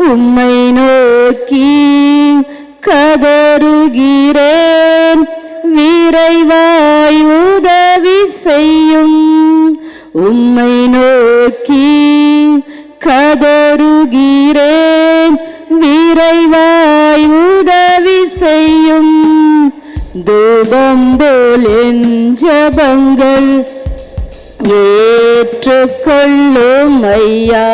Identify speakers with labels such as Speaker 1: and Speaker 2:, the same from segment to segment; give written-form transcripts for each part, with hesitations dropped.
Speaker 1: உம்மை நோக்கி கதறுகிறேன், விரைவாய் உதவி செய்யும். உம்மை நோக்கி கதறுகிறேன், விரைவாய் உதவி செய்யும். தூபம் போல் என் ஜெபங்கள் ஏற்றுக்கொள்ளும் ஐயா,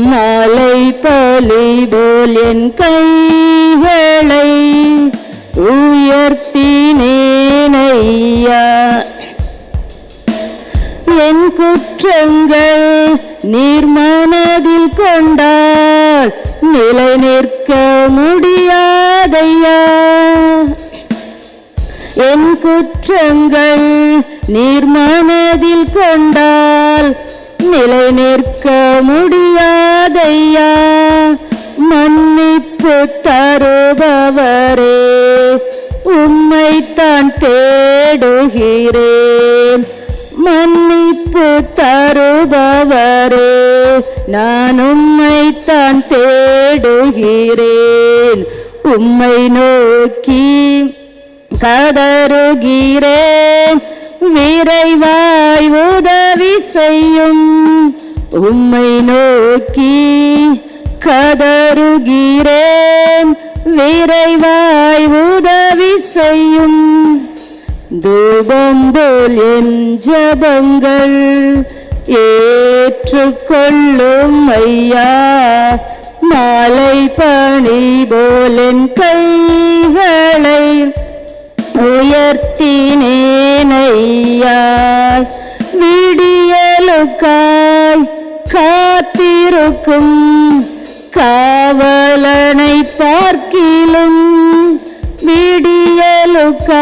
Speaker 1: மாலை பலி போல் என் கைகளை உயர்த்தினேன் ஐயா. என் குற்றங்கள் நீர் மனதில் கொண்டால் நிலை நிற்க முடியாதையா. என் குற்றங்கள் நீர் மனதில் கொண்டால் நிலை நிற்க முடியாதையா. மன்னிப்பு தருபவரே, உம்மைத்தான் தேடுகிறேன். மன்னிப்பு தருபவரே, நான் உம்மைத்தான் தேடுகிறேன். உம்மை நோக்கி கதறுகிறேன், விரைவாய் உதவி செய்யும். உம்மை நோக்கி கதறுகிறேன், விரைவாய் உதவி செய்யும். தூபம் போல் என் ஜெபங்கள் ஏற்றுக்கொள்ளும் ஐயா, மாலை பணி போல் என் கைகளை உயர்த்தினேன் ஐயா. விடியலுக்காய் காத்திருக்கும் காவலனை பார்க்கிலும், விடியலுக்காய்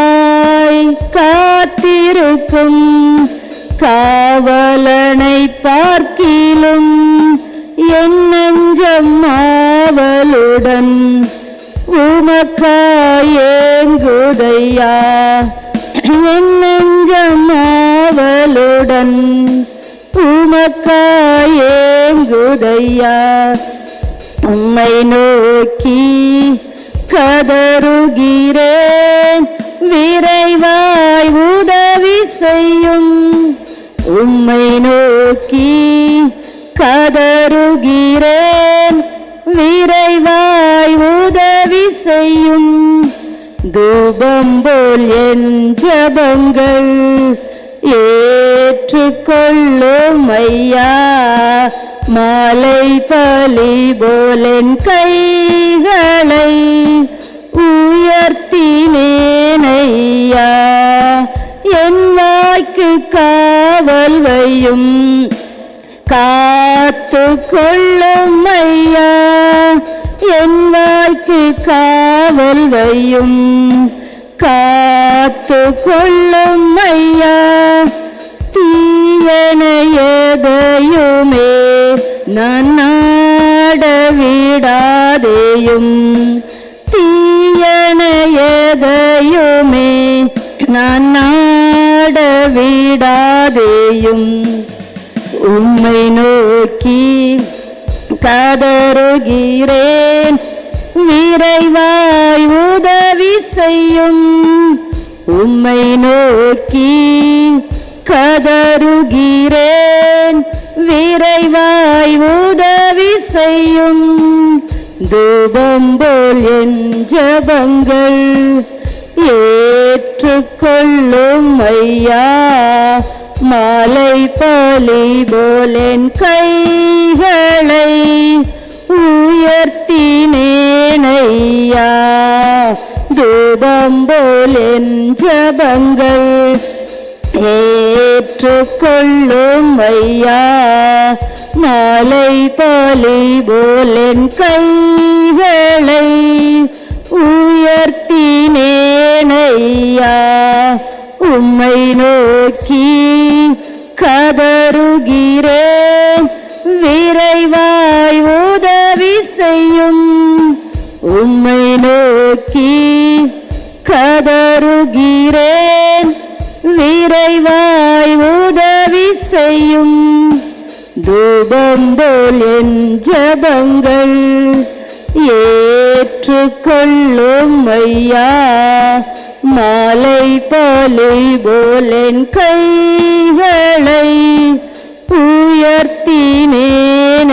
Speaker 1: காத்திருக்கும் காவலனை பார்க்கிலும், என் நெஞ்சம் ஆவலுடன் உமக்காய் ஏங்குதையா. என் நெஞ்சம் ஆவலுடன் உமக்காய் ஏங்குதையா. உம்மை நோக்கி கதறுகிறேன், விரைவாய் உதவி செய்யும். உம்மை நோக்கி கதறுகிறேன், விரைவாய் உதவி செய்யும். தூபம் போல் என் ஜெபங்கள் ஏற்றுக்கொள்ளும் ஐயா, மாலை பலி போல் என் கைகளை உயர்த்தினேன் ஐயா. என் வாய்க்கு காவல் வையும், காத்து கொள்ளும் ஐயா. என் வாய்க்கு காவல் வையும், காத்து கொள்ளும் ஐயா. தீயன எதையுமே நான் நாட விடாதேயும், தீயன எதையுமே நான் நாட விடாதேயும். உம்மை நோக்கி கதறுகிறேன், விரைவாய் உதவி செய்யும். உம்மை நோக்கி கதறுகிறேன், விரைவாய் உதவி செய்யும். தூபம் போல் என் ஜெபங்கள் ஏற்றுக்கொள்ளும் ஐயா, மாலை பலி போல் என் கைகளை உயர்த்தினேன் ஐயா. தூபம் போல் என் ஜெபங்கள் ஏற்றுக்கொள்ளும் ஐயா, மாலை பலி போல் என் கைகளை உயர்த்தினேன் ஐயா. உம்மை நோக்கி கதறுகிறேன், விரைவாய் உதவி செய்யும். உம்மை நோக்கி கதறுகிறேன், விரைவாய் உதவி செய்யும். தூபம் போல் என் ஜெபங்கள் ஜபங்கள் ஏற்றுக்கொள்ளும் ஐயா. மாலை பலி போலென் கைகளை உயர்த்தினேன்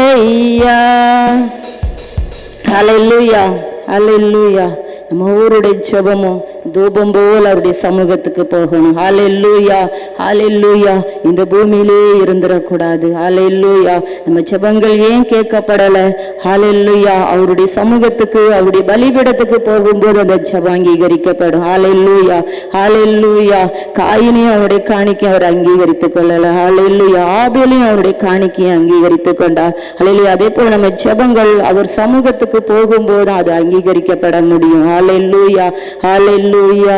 Speaker 1: ஐயா. ஹல்லேலூயா, ஹல்லேலூயா. நம்ம ஊருடைய ஜெபமும் தூபம் போல் அவருடைய சமூகத்துக்கு போகணும். ஹல்லேலூயா, ஹல்லேலூயா. இந்த பூமியிலே இருந்துடக்கூடாது. ஹல்லேலூயா. நம்ம ஜெபங்கள் ஏன் கேட்கப்படலை? ஹல்லேலூயா. அவருடைய சமூகத்துக்கு அவருடைய பலிபீடத்துக்கு போகும்போது அந்த ஜெபம் அங்கீகரிக்கப்படும். ஹல்லேலூயா, ஹல்லேலூயா. காயினையும் அவருடைய காணிக்கையும் அவர் அங்கீகரித்துக் கொள்ளல. ஹல்லேலூயா. ஆபேலையும் அவருடைய காணிக்கையை அங்கீகரித்துக் கொண்டார். ஹல்லேலூயா. அதே போல நம்ம ஜெபங்கள் அவர் சமூகத்துக்கு போகும்போது அது அங்கீகரிக்கப்பட முடியும். ஹல்லேலூயா, ஹல்லேலூயா.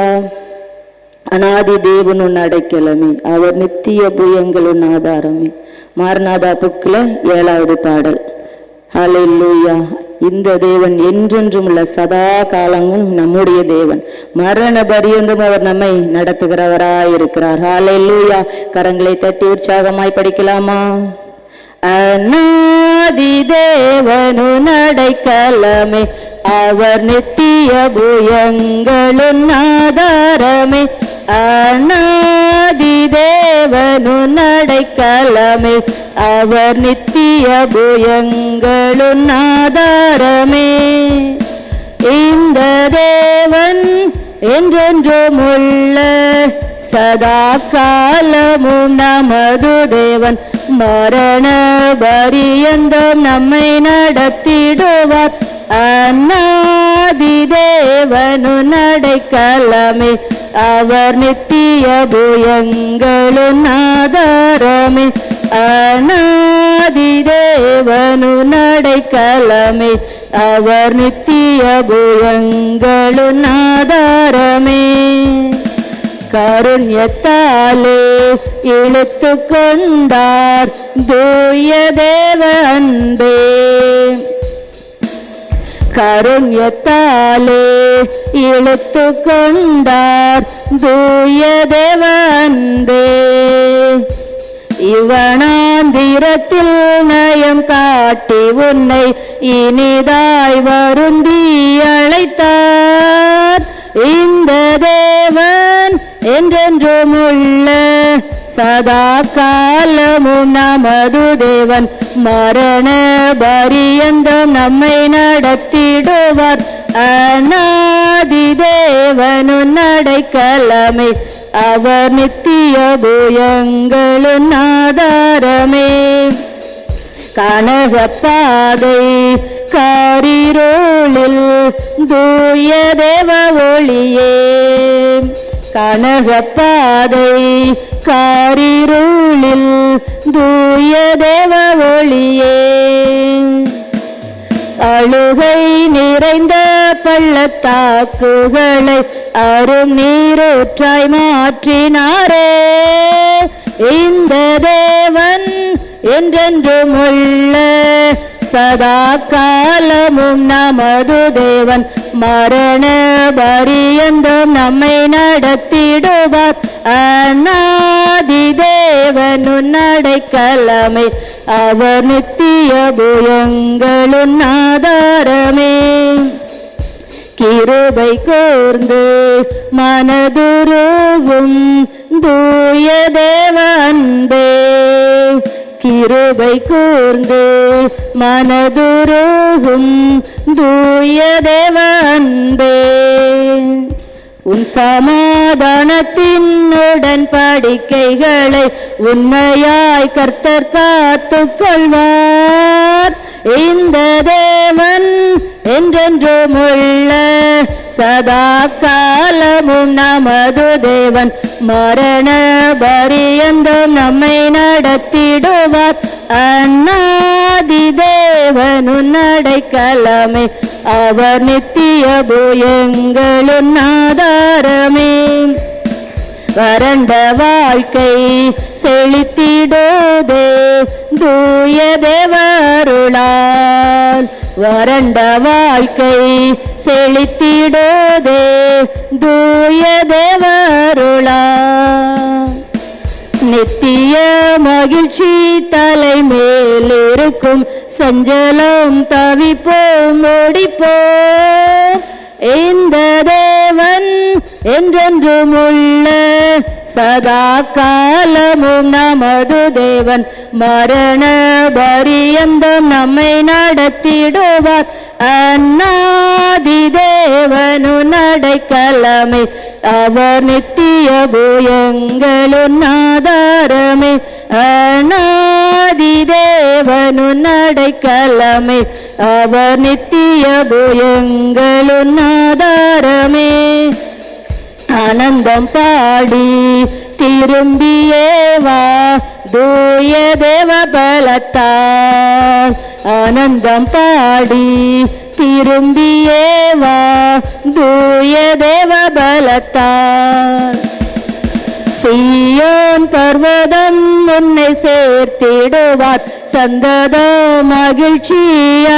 Speaker 1: அநாதி தேவன் உன் அடைக்கலமே, அவர் நித்திய புயங்கள் உன் ஆதாரமே. மாரநாதா புக்கில் 7வது பாடல். ஹல்லேலூயா. இந்த தேவன் என்றென்றும் உள்ள சதா காலங்களும் நம்முடைய தேவன். மரண பரியந்தும் அவர் நம்மை நடத்துகிறவராயிருக்கிறார். ஹல்லேலூயா. கரங்களை தட்டி உற்சாகமாய் படிக்கலாமா? அநாதி தேவனு அடைக்கலமே, அவர் நித்திய புயங்களுன் ஆதாரமே. அநாதி தேவனு அடைக்கலமே, அவர் நித்திய புயங்களுன் ஆதாரமே. இந்த தேவன் என்றென்றும் உள்ள சதா காலமும் நமது தேவன். மரண பரியந்தம் நம்மை நடத்திடுவார். அநாதி தேவனு அடைக்கலமே, அவர் நித்திய புயங்களுன் ஆதாரமே. அநாதி தேவனு அடைக்கலமே, அவர் நித்திய புயங்களுன் ஆதாரமே. காருண்யத்தாலே இழுத்து கொண்டார் தூய தேவ அன்பே. காருண்யத்தாலே இழுத்து கொண்டார் தூய தேவ அன்பே. இவனாந்திரத்தில் நயம் காட்டி உன்னை இனிதாய் வருந்தி அழைத்தார். இந்த தேவன் என்றென்றும் உள்ள சதா காலமும் நமது தேவன். மரண பரியந்தம் நம்மை நடத்திடுவார். அநாதி தேவனு அடைக்கலமே, அவர் நித்திய புயங்களுன் ஆதாரமே. கனகப்பாதை காரிருளில் தூய தேவ ஒளியே. கனகப்பாதை காரிருளில் தூய தேவ ஒளியே. அழுகை நிறைந்த பள்ளத்தாக்குகளை அரும் நீரூற்றாய் மாற்றினாரே. இந்த தேவன் என்றென்றும் உள்ள சதா காலமும் நமது தேவன். மரண பரியந்தம் நம்மை நடத்திடுவார். அநாதி தேவனு அடைக்கலமே, அவர் நித்திய புயங்களுன் ஆதாரமே. கிருபை கூர்ந்து மனதுருகும் தூய தேவ அன்பே. கிருபை கூர்ந்து மனதுருகும் தூய தேவ அன்பே. உன் சமாதானத்தின் உடன்படிக்கைகளை உண்மையாய் கர்த்தர் காத்துக் கொள்வார். இந்த தேவன் என்றென்றும் உள்ள சதா காலமும் நமது தேவன். மரண பரியந்தம் நம்மை நடத்திடுவார். அநாதி தேவனு அடைக்கலமே, அவர் நித்திய புயங்களுன் ஆதாரமே. வறண்ட வாழ்க்கை செழித்திடுதே தூய தேவருளால். வறண்ட வாழ்க்கை செழித்திடுதே தூய தேவருளால். நித்திய மகிழ்ச்சி தலைமேல் இருக்கும் சஞ்சலம் தவிப்போம் ஓடிப்போம். இந்த தேவன் என்றென்றும் உள்ள சதா காலமும் நமது தேவன். மரண பரியந்தம் நம்மை நடத்திடுவார். அன்னாதி தேவனு நடைக்கலமே, அவர் நித்திய பூயங்களும் ஆதாரமே. அநாதி தேவனு நடைக்கலமே, அவர் நித்திய பூயங்களும் ஆதாரமே. ஆனந்தம் பாடி திரும்பியே வா தூய தேவ பலத்தால். ஆனந்தம் பாடி திரும்பியே வா தூய தேவ பலத்தால். சீயோன் பர்வதம் உன்னை சேர்த்திடுவார், சந்தத மகிழ்ச்சி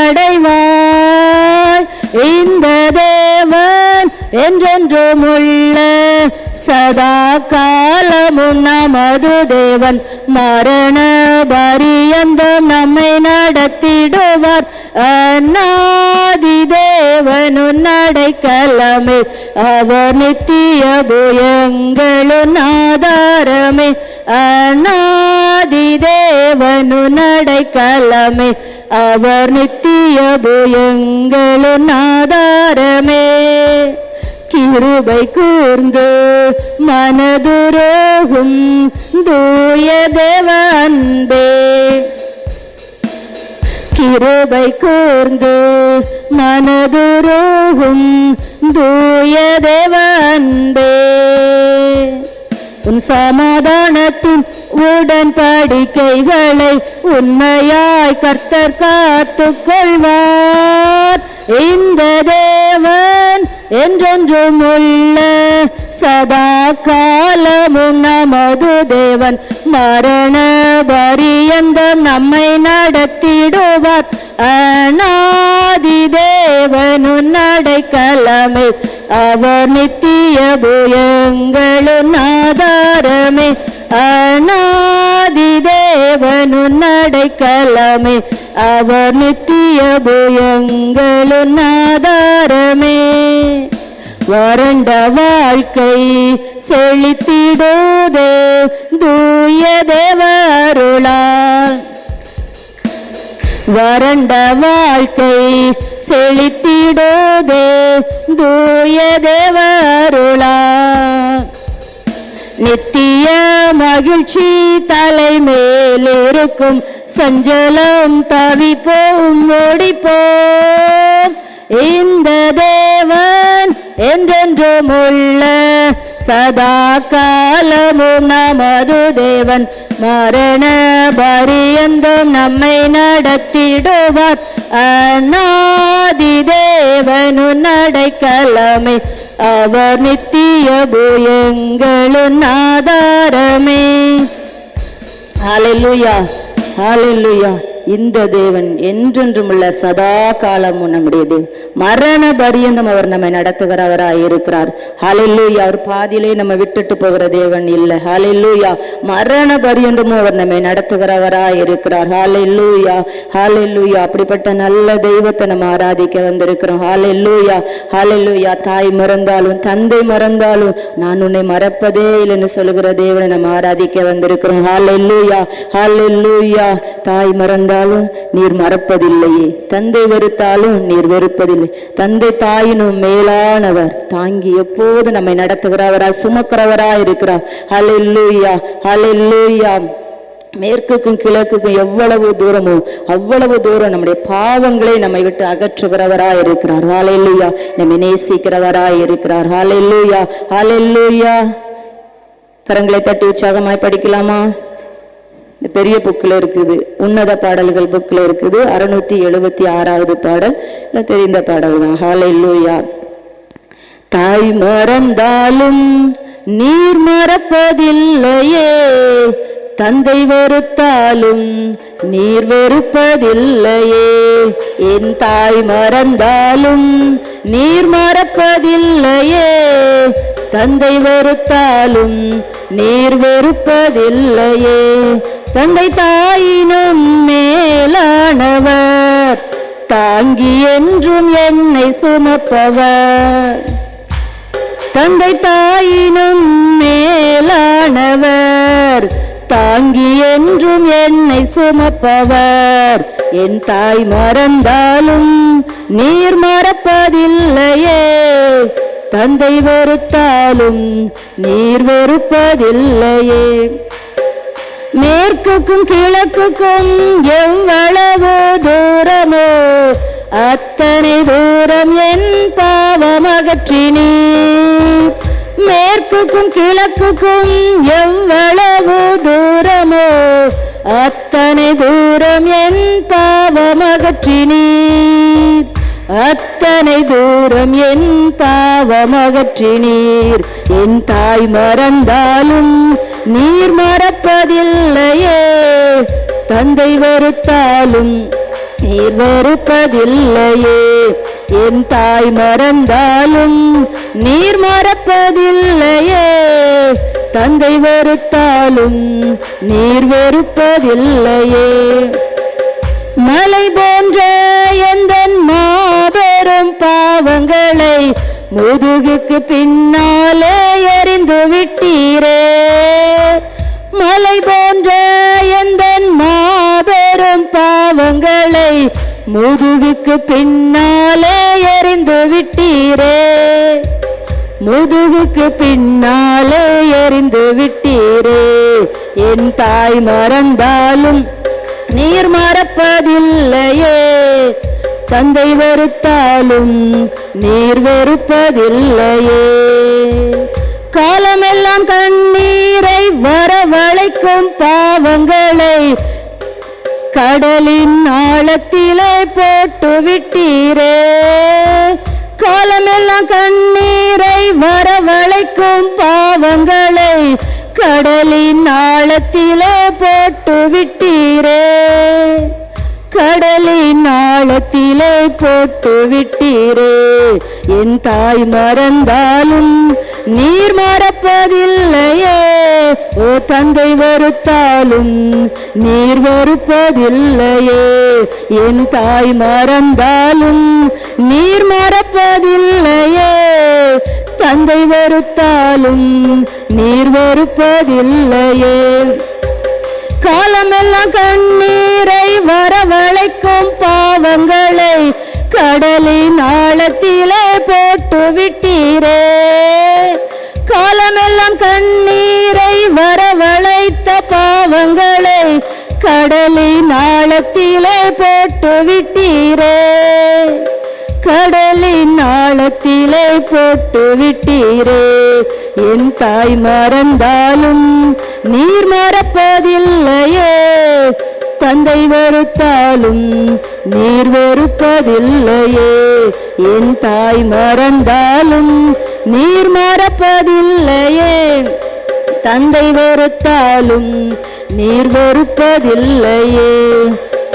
Speaker 1: அடைவாய். இந்த தேவன் என்றென்றும் உள்ள சதா காலமும் நமது தேவன். மரண பரியந்தம் நம்மை நடத்திடுவார். அநாதி தேவனு நடைக்கலமே, அவர் நித்திய பூயங்களும் ஆதாரமே. அநாதி தேவனு நடைக்கலமே, அவர் நித்திய பூயங்களும் ஆதாரமே. கிருபை கூர்ந்து மனதுருகும் தூய தேவ அன்பே. கிருபை கூர்ந்து மனதுருகும் தூய தேவ அன்பே. உன் சமாதானத்தின் உடன்படிக்கைகளை உண்மையாய் கர்த்தர் காத்துக் கொள்வார். இந்த தேவன் என்றென்றும் உள்ள சதா காலமும் நமது தேவன். மரண பரியந்தம் நம்மை நடத்திடுவார். அநாதி தேவனு நடைக்கலமே, அவர் நித்திய பூயங்களும் ஆதாரமே. அநாதி தேவனு நடைக்கலமே, அவர் நித்திய பூயங்களும் ஆதாரமே. வறண்ட வாழ்க்கை செழித்திடுதே தூய தேவ அருளால். வறண்ட வாழ்க்கை செழித்திடுதே தூய தேவ அருளால். நித்திய மகிழ்ச்சி தலைமேல் இருக்கும், சஞ்சலம் தவிப்போம் ஓடிப்போம். இந்த தேவன் என்றென்றும் உள்ள சதா காலமும் நமது தேவன். மரண பரியந்தம் நம்மை நடத்திடுவார். அநாதி தேவனு நடைக்கலமே, அவர் நித்திய பூயங்களும் ஆதாரமே. ஹல்லேலூயா, ஹல்லேலூயா. இந்த தேவன் என்றென்றும் உள்ள சதா காலமும் நம்முடைய தேவன். மரண பரியந்தம் அவர் நம்மை நடத்துகிறவராய் இருக்கிறார். ஹல்லேலூயா. அவர் பாதியிலே நம்ம விட்டுட்டு போகிற தேவன் இல்லை. ஹல்லேலூயா. மரண பரியந்தமும் அவர் நம்மை நடத்துகிறவராய் இருக்கிறார். ஹல்லேலூயா, ஹல்லேலூயா. அப்படிப்பட்ட நல்ல தெய்வத்தை நம்ம ஆராதிக்க வந்திருக்கிறோம். ஹல்லேலூயா, ஹல்லேலூயா. தாய் மறந்தாலும் தந்தை மறந்தாலும் நான் உன்னை மறப்பதே இல்லைன்னு சொல்லுகிற தேவனை நம்ம ஆராதிக்க வந்திருக்கிறோம். ஹல்லேலூயா, ஹல்லேலூயா. தாய் மறந்தாலும் நீர் மறப்பதில்லையே, தந்தை வெறுத்தாலும் நீர் வெறுப்பதில்லை. தந்தை தாயினும் மேலானவர், தாங்கி எப்போது நம்மை நடத்துகிறவரா சுமக்கிறவரா இருக்கிறார். ஹல்லேலூயா, ஹல்லேலூயா. மேற்குக்கும் கிழக்குக்கும் எவ்வளவு தூரமோ அவ்வளவு தூரம் நம்முடைய பாவங்களை நம்மை விட்டு அகற்றுகிறவராய் இருக்கிறார். ஹல்லேலூயா. நம்மை நேசிக்கிறவராய் இருக்கிறார். ஹல்லேலூயா, ஹல்லேலூயா. கரங்களை தட்டி உற்சாகமாய் படிக்கலாமா? இந்த பெரிய புக்கில் இருக்குது, உன்னத பாடல்கள் புக்கில் இருக்குது. 676வது பாடல், இல்லை தெரிந்த பாடல் தான். ஹல்லேலூயா. தாய் மறந்தாலும் நீர் மறப்பதில்லையே, தந்தை வெறுத்தாலும் நீர் வெறுப்பதில்லையே. என் தாய் மறந்தாலும் நீர் மறப்பதில்லையே, தந்தை வெறுத்தாலும் நீர் வெறுப்பதில்லையே. தந்தை தாயினும் மேலானவர், தாங்கி என்றும் என்னை சுமப்பவர். தந்தை தாயினும் மேலானவர், தாங்கி என்றும் என்னை சுமப்பவர். என் தாய் மறந்தாலும் நீர் மறப்பதில்லையே, தந்தை வெறுத்தாலும் நீர் வெறுப்பதில்லையே. மேற்குக்கும் கிழக்குக்கும் எவ்வளவு தூரமோ அத்தனை தூரம் என் பாவம் அகற்றினீர். மேற்குக்கும் கிழக்குக்கும் எவ்வளவு தூரமோ அத்தனை தூரம் என் பாவம் அகற்றினீர். அத்தனை தூரம் என் பாவம் அகற்றினீர். என் தாய் மறந்தாலும் நீர் மறப்பதில்லையே, தந்தை வெறுத்தாலும் நீர் வெறுப்பதில்லையே. என் தாய் மறந்தாலும் நீர் மறப்பதில்லையே, தந்தை வெறுத்தாலும் நீர் வெறுப்பதில்லையே. மலை போன்ற எந்தன் மாபெரும் பாவங்களை முதுகுக்கு பின்னாலே எறிந்து விட்டீரே. மலை போன்ற எந்தன் மாபெரும் பாவங்களை முதுகுக்கு பின்னாலே எறிந்து விட்டீரே. முதுகுக்கு பின்னாலே எறிந்து விட்டீரே. என் தாய் மறந்தாலும் நீர் மறப்பதில்லையே, தந்தை வெறுத்தாலும் நீர் வெறுப்பதில்லையே. காலமெல்லாம் கண்ணீரை வரவழைக்கும் பாவங்களை கடலின் ஆழத்திலே போட்டு விட்டீரே. காலமெல்லாம் கண்ணீரை வரவழைக்கும் பாவங்களை கடலின் ஆழத்திலே போட்டு விட்டீரே. கடலின் ஆழத்திலே போட்டு விட்டீரே. என் தாய் மறந்தாலும் நீர் மறப்பதில்லையே, ஓ தந்தை வெறுத்தாலும் நீர் வெறுப்பதில்லையே. என் தாய் மறந்தாலும் நீர் மறப்பதில்லையே, தந்தை வெறுத்தாலும் நீர் வெறுப்பதில்லையே. காலமெல்லாம் கண்ணீரை வரவழைக்கும் பாவங்களை கடலின் ஆழத்திலே போட்டு விட்டீரே. காலமெல்லாம் கண்ணீரை வரவழைத்த பாவங்களை கடலின் ஆழத்திலே போட்டு விட்டீரே. கடலின் ஆழத்திலே போட்டு விட்டீரே. என் தாய் மறந்தாலும் நீர் மறப்பதில்லையே, தந்தை வெறுத்தாலும் நீர் வெறுப்பதில்லையே. என் தாய் மறந்தாலும் நீர் மறப்பதில்லையே, தந்தை வெறுத்தாலும் நீர் வெறுப்பதில்லையே.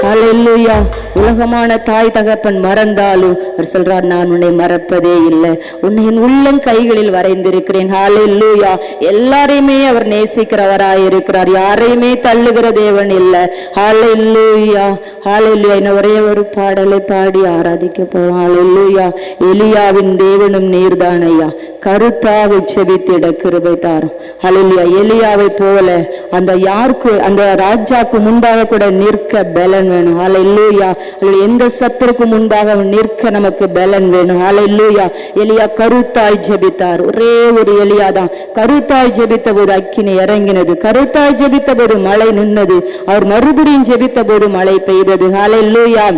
Speaker 1: ஹல்லேலூயா. உலகமான தாய் தகப்பன் மறந்தாலும் அவர் சொல்றார், நான் உன்னை மறப்பதே இல்லை, உன்னை என் உள்ளம் கைகளில் வரைந்திருக்கிறேன். ஹல்லேலூயா. எல்லாரையுமே அவர் நேசிக்கிறவராய் இருக்கிறார், யாரையுமே தள்ளுகிற தேவன் இல்லை. ஹல்லேலூயா, ஹல்லேலூயா. இன்னும் ஒரே ஒரு பாடலை பாடி ஆராதிக்க போவோம். ஹல்லேலூயா. எலியாவின் தேவனும் நீர்தான் ஐயா, கருத்தாக செபித்திட கிருபை தாரும். ஹல்லேலூயா. எலியாவை போல அந்த யாருக்கு அந்த ராஜாக்கு முன்பாக கூட நிற்க பலன் வேணும். ஹல்லேலூயா. எந்த சத்துருக்கு முன்பாக நிற்க நமக்கு பலன் வேணும். ஹல்லேலூயா. எலியா கருத்தாய் ஜெபித்தார். ஒரே ஒரு எலியா தான். கருத்தாய் ஜெபித்த போது அக்கினி இறங்கினது, கருத்தாய் ஜெபித்த போது மழை நின்னது, அவர் மறுபடியும் ஜெபித்த போது மழை பெய்தது. ஹல்லேலூயா,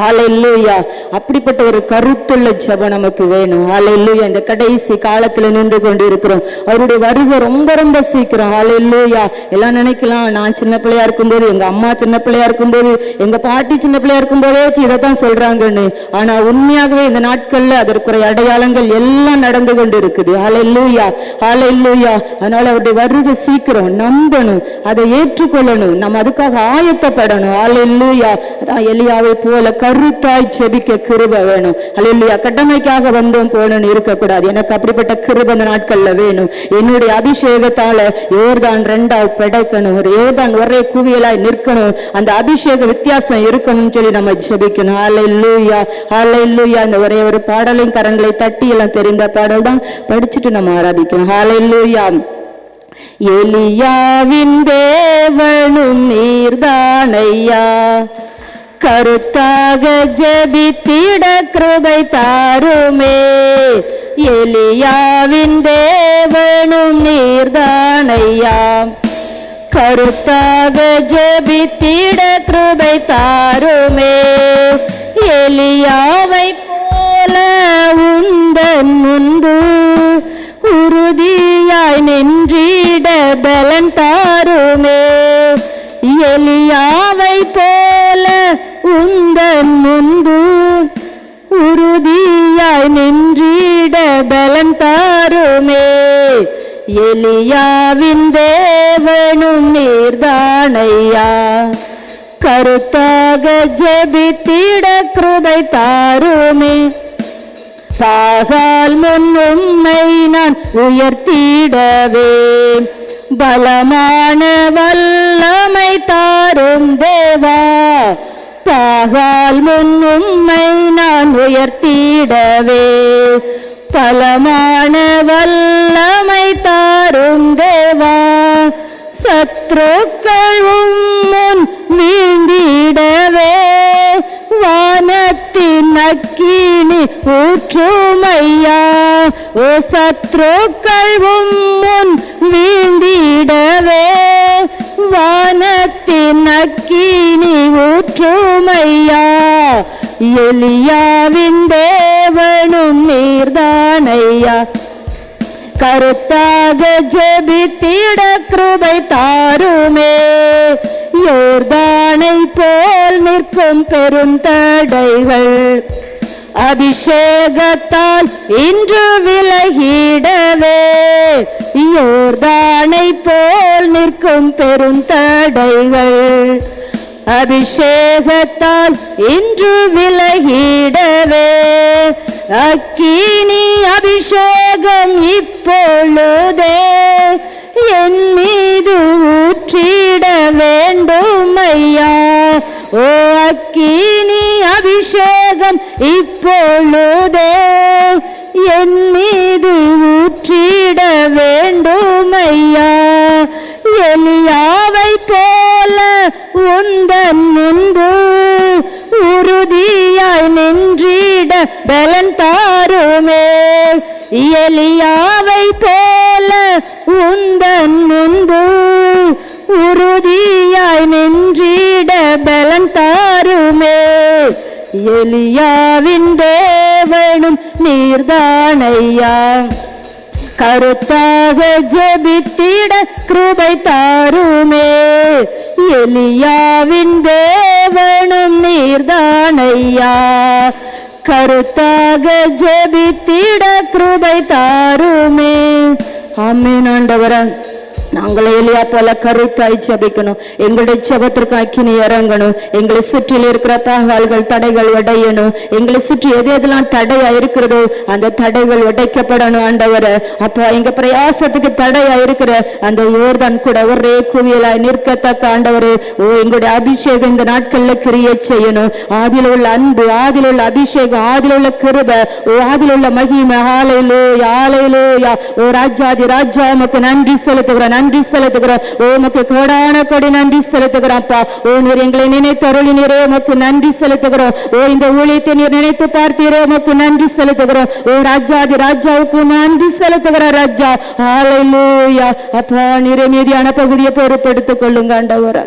Speaker 1: ஹல்லேலூயா. அப்படிப்பட்ட ஒரு கருத்துள்ள ஜெபம் நமக்கு வேணும். ஹல்லேலூயா. இந்த கடைசி காலத்துல நின்று கொண்டு இருக்கிறோம், அவருடைய வருகை ரொம்ப ரொம்ப சீக்கிரம். ஹல்லேலூயா. எல்லாம் நினைக்கலாம், நான் சின்ன பிள்ளையா இருக்கும்போது, எங்க அம்மா சின்ன பிள்ளையா இருக்கும்போது, எங்க பாட்டி சின்ன பிள்ளையா இருக்கும்போதே இதைத்தான் சொல்றாங்கன்னு. ஆனா உண்மையாகவே இந்த நாட்கள்ல அதற்குரிய அடையாளங்கள் எல்லாம் நடந்து கொண்டு இருக்குது. ஹல்லேலூயா, ஹல்லேலூயா. அதனால அவருடைய வருகை சீக்கிரம், நம்பணும், அதை ஏற்றுக்கொள்ளணும், நம்ம அதுக்காக ஆயத்தப்படணும். ஹல்லேலூயா. அதான் எலியாவை போல கருத்தாய் ஜெபிக்க கிருபை வேணும். அல்லேலூயா. கடமைக்காக வந்தோம் போனோம்னு இருக்கக்கூடாது. எனக்கு அப்படிப்பட்ட கிருபை இந்த நாட்கள்ல வேணும். என்னுடைய அபிஷேகத்தால யோர்தான் 2 பிடைக்கணும், யோர்தான் ஒரே குவியலாய் நிற்கணும். அந்த அபிஷேக வித்தியாசம் இருக்கணும்னு சொல்லி நம்ம ஜெபிக்கணும். அல்லேலூயா, அல்லேலூயா. அந்த ஒரே ஒரு பாடலின் கரங்களை தட்டி எல்லாம் தெரிந்த பாடல் தான் படிச்சுட்டு நம்ம ஆராதிக்கணும். அல்லேலூயா. எலியாவின் தேவனும் நீர்தானையா, கருத்தாக ஜெபித்திட கிருபை தாருமே. எலியாவின் தேவனும் நீர்தானையா, கருத்தாக ஜெபித்திட கிருபை தாருமே. எலியாவை போல உந்தன் முன்பு உறுதியாய் நின்றிட பலன் தாருமே. எலியாவை போல உந்தன் முன்பு உறுதியாய் நின்றிட பலன் தாருமே. எலியாவின் தேவனும் நீர்தானையா, கருத்தாக ஜெபித்திட கிருபை தாருமே. பாகால் முன் உம்மை நான் உயர்த்திடவே பலமான வல்லமை தாரும் தேவா. பாகால் முன் உம்மை நான் உயர்த்திடவே பலமான வல்லமை தாரும் தேவா. சத்ருக்கள் முன் வீழ்ந்திடவே வானத்தின் அக்கினி ஊற்றுமையா. ஓ சத்ருக்கள் முன் வீழ்ந்திடவே வானத்தின் அக்கினி ஊற்றுமையா. எலியாவின் தேவனும் நீர்தானையா, கருத்தாக ஜெபித்திட கிருபை தாருமே. யோர்தானை போல் நிற்கும் பெருந்தடைகள் அபிஷேகத்தால் இன்று விலகிடவே. யோர்தானை போல் நிற்கும் பெருந்தடைகள் அபிஷேகத்தால் இன்று விலகிடவே. அக்கினி அபிஷேகம் இப்பொழுதே என் மீது ஊற்றிட வேண்டும் ஐயா. ஓ அக்கினி அபிஷேகம் இப்பொழுதே என் மீது ஊற்றிட வேண்டும் ஐயா. எலியாவை போல உந்தன் முன்பு உறுதியாய் நின்றிட பலன் தாருமே. எலியாவை போல உந்தன் முன்பு உறுதியாய் நின்றிட பலன் தாருமே. எலியாவின் தேவனும் நீர்தானையா, கருத்தாக ஜெபித்திட கிருபை தாருமே. எலியாவின் தேவனும் நீர்தானையா, கருத்தாக ஜெபித்திட கிருபை தாருமே. ஆமென். ஆண்டவரே, நாங்கள் எலியா போல கருத்தாய் ஜெபிக்கணும். எங்களுடைய ஜெபத்திற்கு அக்கினி இறங்கணும். எங்களை சுற்றில் இருக்கிற பாகால்கள் தடைகள் உடையணும். எங்களை சுற்றி எது எதெல்லாம் தடையா இருக்கிறதோ அந்த தடைகள் உடைக்கப்படணும். ஆண்டவரே, அப்ப எங்க பிரயாசத்துக்கு தடையா இருக்கிற அந்த யோர்தான் கூட ஒரே குவியலாய் நிற்கத்தக்க ஆண்டவரே, ஓ எங்களுடைய அபிஷேகம் இந்த நாட்கள்ல கிரியை செய்யணும். ஆதியில் உள்ள அன்பு, ஆதியில் உள்ள அபிஷேகம், ஆதியில் உள்ள கிருபை, ஓ ஆதியில் உள்ள மகிமை. ஹல்லேலூயா, ஹல்லேலூயா. ஓ ராஜாதி ராஜா, உமக்கு நன்றி செலுத்துகிறேன், நன்றி செலுத்துகிறோம். உமக்கு கோடான கோடி நன்றி செலுத்துகிறோம்ப்பா. ஓ நீர் எங்களை நினைத்தருளி நீரே, உமக்கு நன்றி செலுத்துகிறோம். ஓ இந்த ஊழியத்தை நீர் நினைத்து பார்த்தீரே, உமக்கு நன்றி செலுத்துகிறோம். ஓ ராஜாதி ராஜாவுக்கு நன்றி செலுத்துகிறோம் ராஜா. ஹல்லேலூயா. அப்பா நீரே மீதியான பகுதியை பொறுப்பெடுத்துக் கொள்ளுங்க ஆண்டவரே.